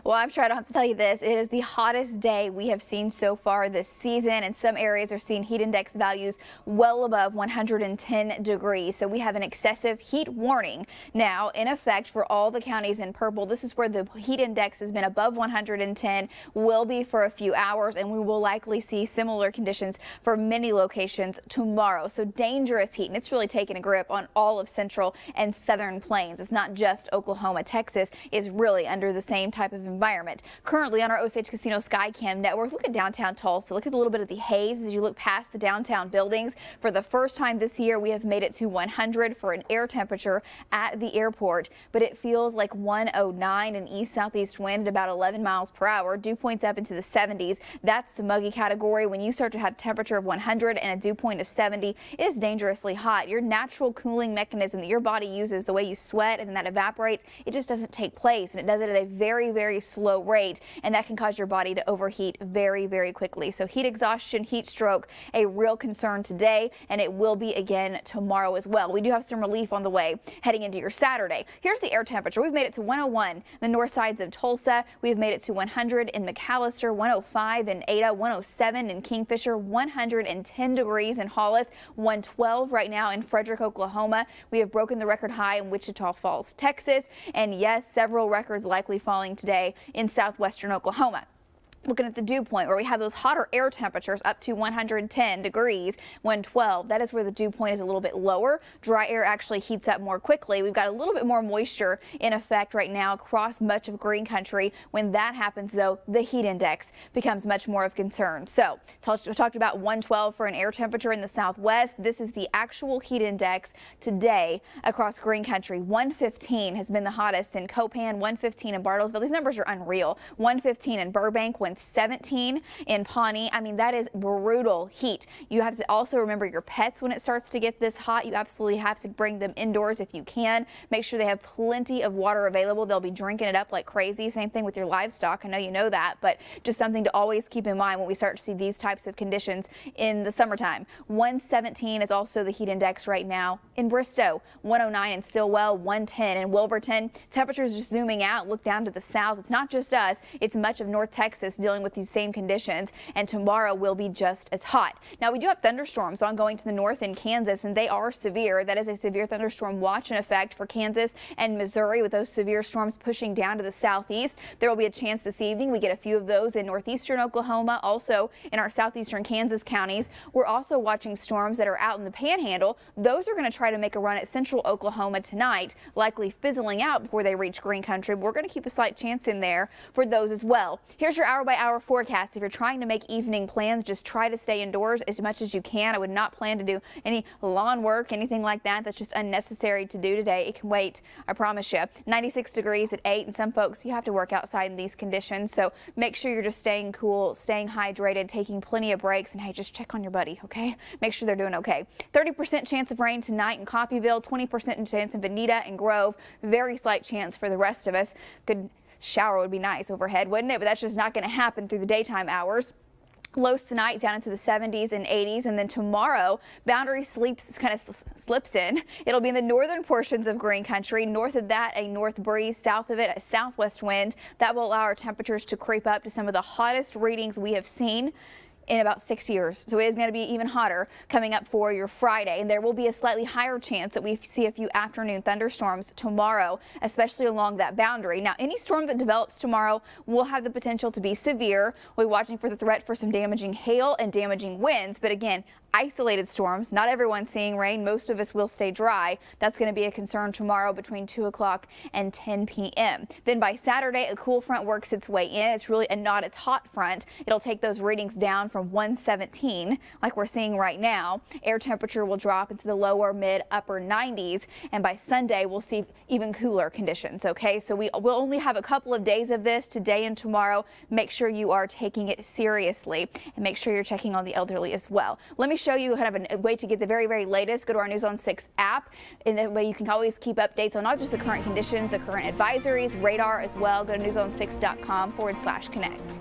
Well, I'm sure I don't have to tell you this. It is the hottest day we have seen so far this season, and some areas are seeing heat index values well above 110 degrees. So we have an excessive heat warning now in effect for all the counties in purple. This is where the heat index has been above 110, will be for a few hours, and we will likely see similar conditions for many locations tomorrow. So dangerous heat, and it's really taken a grip on all of central and southern plains. It's not just Oklahoma. Texas is really under the same type of environment. Currently on our Osage Casino Skycam network, look at downtown Tulsa. Look at a little bit of the haze as you look past the downtown buildings. For the first time this year, we have made it to 100 for an air temperature at the airport, but it feels like 109, an east-southeast wind at about 11 miles per hour. Dew points up into the 70s. That's the muggy category. When you start to have temperature of 100 and a dew point of 70, it is dangerously hot. Your natural cooling mechanism that your body uses, the way you sweat and then that evaporates, it just doesn't take place, and it does it at a very, very slow rate, and that can cause your body to overheat very, very quickly. So heat exhaustion, heat stroke, a real concern today, and it will be again tomorrow as well. We do have some relief on the way heading into your Saturday. Here's the air temperature. We've made it to 101 the north sides of Tulsa. We've made it to 100 in McAllister, 105 in Ada, 107 in Kingfisher, 110 degrees in Hollis, 112 right now in Frederick, Oklahoma. We have broken the record high in Wichita Falls, Texas, and yes, several records likely falling today in southwestern Oklahoma. Looking at the dew point, where we have those hotter air temperatures up to 110 degrees, 112. That is where the dew point is a little bit lower. Dry air actually heats up more quickly. We've got a little bit more moisture in effect right now across much of green country. When that happens, though, the heat index becomes much more of concern. So we talked about 112 for an air temperature in the southwest. This is the actual heat index today across green country. 115 has been the hottest in Copan, 115 in Bartlesville. These numbers are unreal. 115 in Burbank, 117 in Pawnee. I mean, that is brutal heat. You have to also remember your pets when it starts to get this hot. You absolutely have to bring them indoors if you can. Make sure they have plenty of water available. They'll be drinking it up like crazy. Same thing with your livestock. I know you know that, but just something to always keep in mind when we start to see these types of conditions in the summertime. 117 is also the heat index right now in Bristow, 109 in Stillwell, 110 in Wilburton. Temperatures just zooming out. Look down to the south. It's not just us. It's much of North Texas dealing with these same conditions, and tomorrow will be just as hot. Now, we do have thunderstorms ongoing to the north in Kansas, and they are severe. That is a severe thunderstorm watch in effect for Kansas and Missouri, with those severe storms pushing down to the southeast. There will be a chance this evening we get a few of those in northeastern Oklahoma, also in our southeastern Kansas counties. We're also watching storms that are out in the panhandle. Those are going to try to make a run at central Oklahoma tonight, likely fizzling out before they reach green country. We're going to keep a slight chance in there for those as well. Here's your hour-by-hour forecast. If you're trying to make evening plans, just try to stay indoors as much as you can. I would not plan to do any lawn work, anything like that. That's just unnecessary to do today. It can wait, I promise you. 96 degrees at 8, and some folks, you have to work outside in these conditions, so make sure you're just staying cool, staying hydrated, taking plenty of breaks, and hey, just check on your buddy, okay? Make sure they're doing okay. 30% chance of rain tonight in Coffeyville, 20% chance in Bonita and Grove, very slight chance for the rest of us. Good shower would be nice overhead, wouldn't it? But that's just not going to happen through the daytime hours. Lows tonight down into the 70s and 80s, and then tomorrow boundary kind of slips in. It'll be in the northern portions of green country. North of that, a north breeze. South of it, a southwest wind. That will allow our temperatures to creep up to some of the hottest readings we have seen in about 6 years. So it is going to be even hotter coming up for your Friday, and there will be a slightly higher chance that we see a few afternoon thunderstorms tomorrow, especially along that boundary. Now, any storm that develops tomorrow will have the potential to be severe. We're watching for the threat for some damaging hail and damaging winds, but again, isolated storms. Not everyone's seeing rain. Most of us will stay dry. That's going to be a concern tomorrow between 2 o'clock and 10 p.m. Then by Saturday, a cool front works its way in. It's really a not its hot front. It'll take those readings down from 117 like we're seeing right now. Air temperature will drop into the lower, mid, upper 90s, and by Sunday we'll see even cooler conditions. Okay, so we'll only have a couple of days of this today and tomorrow. Make sure you are taking it seriously, and make sure you're checking on the elderly as well. Let me show you kind of a way to get the very, very latest. Go to our News on 6 app, and that way you can always keep updates on not just the current conditions, the current advisories, radar as well. Go to newson6.com/connect.